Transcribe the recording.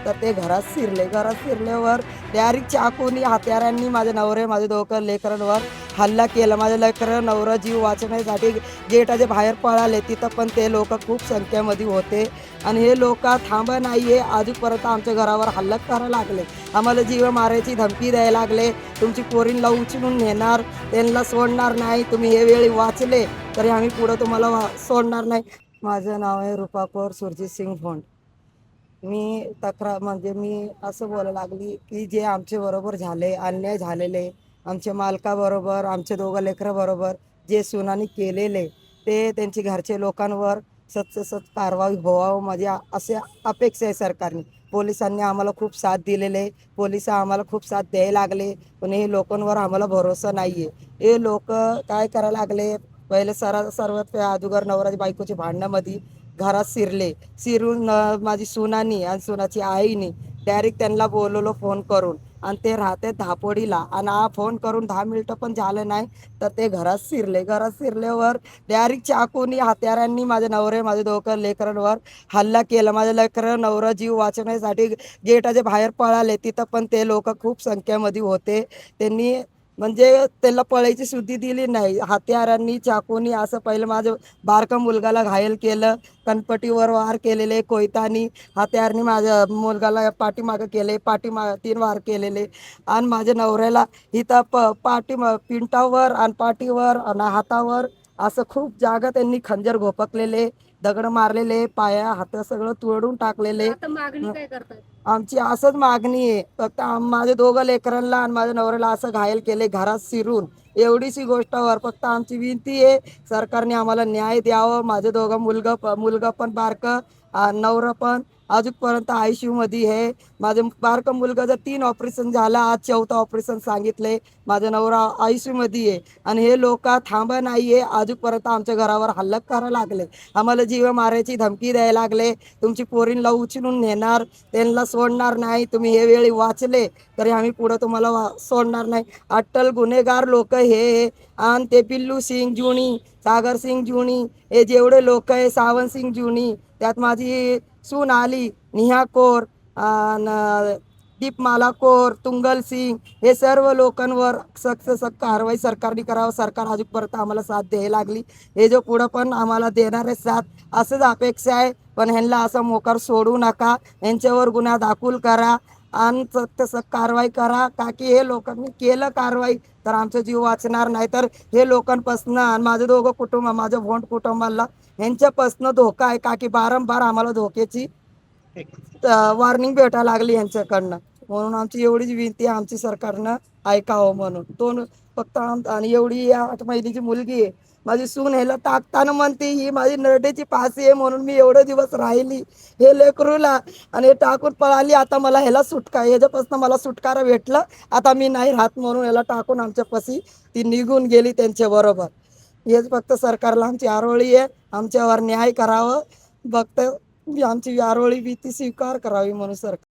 तर ते घरात शिरल्यावर डायरेक्ट चाकूनी हत्यारांनी माझे नवरे माझे दोघं लेकरांवर हल्ला केला. माझे लेकरं नवरा जीव वाचवण्यासाठी गेटाच्या बाहेर पळाले. तिथं पण ते लोक खूप संख्येमध्ये होते आणि हे लोक थांबा नाहीये, अजूनपर्यंत आमच्या घरावर हल्ला करायला लागले. आम्हाला जीव मारायची धमकी द्यायला लागले. तुमची पोरींला उचलून नेणार, त्यांना सोडणार नाही, तुम्ही हे वेळी वाचले तरी आम्ही पुढं तुम्हाला सोडणार नाही. माझं नाव आहे रूपा कौर सुरजीत सिंग भोंड. मी तक्रार म्हणजे मी असं बोलायला लागली की जे आमचे बरोबर झाले, अन्याय झालेले, आमच्या मालकाबरोबर आमच्या दोघं लेकराबरोबर जे सुनानी केलेले ते त्यांची घरचे लोकांवर सत कारवाई व्हावं माझी असे अपेक्षा आहे सरकारने. पोलिसांनी आम्हाला खूप साथ दिलेले, पोलिस आम्हाला खूप साथ द्यायला लागले, पण हे लोकांवर आम्हाला भरोसा नाही आहे. हे लोक काय करायला लागले, पहिले सर्वात अगोदर नवराची बायकोची भांडणामध्ये घरात शिरून माझी सुनानी आणि सुनाची आईनी डायरेक्ट त्यांना बोलवलं फोन करून आणि ते राहते धापोडीला आणि हा फोन करून 10 मिनिटं पण झालं नाही तर ते घरात शिरल्यावर डायरेक्ट चाकूनी हत्यारांनी माझे नवरे माझे दोघं लेकरांवर हल्ला केला. माझे लेकरं नवरा जीव वाचवण्यासाठी गेटाच्या बाहेर पळाले. तिथं पण ते लोक खूप संख्येमध्ये होते. त्यांनी म्हणजे त्याला पळायची सुद्धी दिली नाही. हत्यारांनी चाकूनी असं पहिलं माझं बारका मुलगाला घायल केलं, कणपटीवर वार केलेले, कोयतानी हत्यारनी माझ्या मुलगाला पाठीमागं केले, 3 वार केलेले आणि माझ्या नवऱ्याला इथं पिंटावर आणि पाठीवर आणि हातावर असं खूप जागा त्यांनी खंजर घोपकलेले, दगड मारलेले, पाया हात सगळं तोडून टाकलेले. मागणी काय करतात? आमची असंच मागणी आहे, फक्त माझ्या दोघं लेकरांना आणि माझ्या नवऱ्याला असं घायल केले घरात शिरून. एवढीशी गोष्टवर फक्त आमची विनंती आहे, सरकारने आम्हाला न्याय द्यावं. माझं दोघं मुलगा पण बारकं, नवरा पण अजूनपर्यंत ICU मध्ये आहे. माझं बारकं मुलगाचं 3 ऑपरेशन झालं, आज 4थं ऑपरेशन सांगितले. माझा नवरा ICU मध्ये आहे आणि हे लोक थांबा नाहीये, अजूनपर्यंत आमच्या घरावर हल्ला करायला लागले. आम्हाला जीव मारायची धमकी द्यायला लागले. तुमची पोरींला उचलून नेणार, त्यांना सोडणार नाही, तुम्ही हे वेळी वाचले तरी आम्ही पुढं तुम्हाला सोडणार नाही. अट्टल गुन्हेगार लोक हे आणि ते पिल्लू सिंग जुनी, सागर सिंग जुनी, हे जेवढे लोक आहे, सावन सिंग जुनी, त्यात माझी सून आली निहा कौर, दीपमाला कौर, तुंगल सिंग, हे सर्व लोकांवर सक्त कारवाई सरकारने करावं. सरकार अजूनपर्यंत आम्हाला साथ द्यायला लागली, हे जो पुढं पण आम्हाला देणार आहे साथ असंच अपेक्षा आहे. पण ह्यांना असं मोकार सोडू नका, यांच्यावर गुन्हा दाखल करा आणि सक्त कारवाई करा, का की हे लोकांनी केलं कारवाई तर आमचा जीव वाचणार नाही. तर हे लोकांपासून आणि माझं दोघं कुटुंब, माझं भोंड कुटुंबाला ह्यांच्यापासून धोका आहे, का की बारंबार आम्हाला धोक्याची वॉर्निंग भेटायला लागली यांच्याकडनं. म्हणून आमची एवढीच विनंती आहे, आमची सरकारनं ऐकावं म्हणून. दोन फक्त आणि एवढी 8 महिन्याची मुलगी आहे माझी सून, ह्याला टाकताना म्हणते ही माझी नरडेची फाशी आहे म्हणून मी एवढे दिवस राहिली हे लेकरूला आणि हे टाकून पळाली. आता मला ह्याला ह्याच्यापासून मला सुटकारा भेटलं, आता मी नाही राहत म्हणून ह्याला टाकून आमच्यापाशी ती निघून गेली त्यांच्या बरोबर. हेच फक्त सरकारला आमची आरोळी आहे, आमच्यावर न्याय करावं. फक्त आमची आरोळी भीती स्वीकार करावी म्हणून सरकार